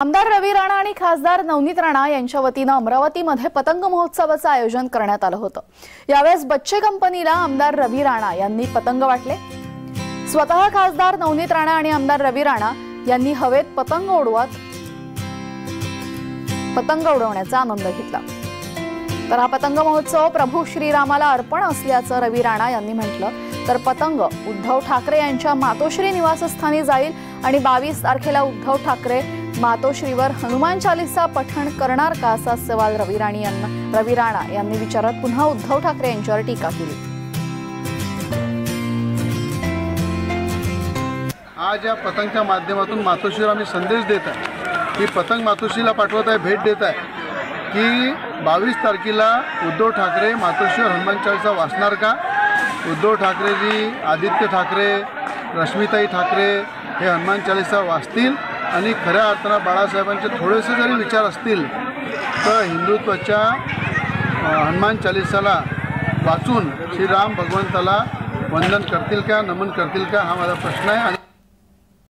आमदार रवी राणा आणि खासदार नवनीत राणा यांच्या वतीने अमरावतीमध्ये पतंग महोत्सवाचे आयोजन करण्यात आले होते। यावेळेस बच्चे कंपनीला आमदार रवी राणा यांनी पतंग वाटले। स्वतः खासदार नवनीत राणा आणि आमदार रवी राणा यांनी हवेत पतंग उडवण्याचा आनंद घेतला। तर हा पतंग महोत्सव प्रभू श्रीरामाला अर्पण असल्याचं रवी राणा यांनी म्हटलं। तर पतंग उद्धव ठाकरे यांच्या मातोश्री निवासस्थानी जाईल आणि 22 तारखेला उद्धव ठाकरे मातोश्रीवर हनुमान चालीसा पठण करणार का असा सवाल रवी राणा यांनी विचारत पुन्हा उद्धव ठाकरे यांच्यावर टीका केली। आज या पतंगच्या माध्यमातून मातोश्रीला मी संदेश देत आहे की पतंग मातोश्रीला पाठवत आहे, भेट देत आहे की 22 तारखेला उद्धव ठाकरे मातोश्रीवर हनुमान चालीसा वाचणार का। उद्धव ठाकरेजी, आदित्य ठाकरे, रश्मिताई ठाकरे हे हनुमान चालीसा वाचतील आणि खऱ्या अर्थानं बाळासाहेबांचे थोडेसे जरी विचार असतील तर हिंदुत्वाच्या हनुमान चालीसाला वाचून श्रीराम भगवंताला वंदन करतील का, नमन करतील का, हा माझा प्रश्न आहे।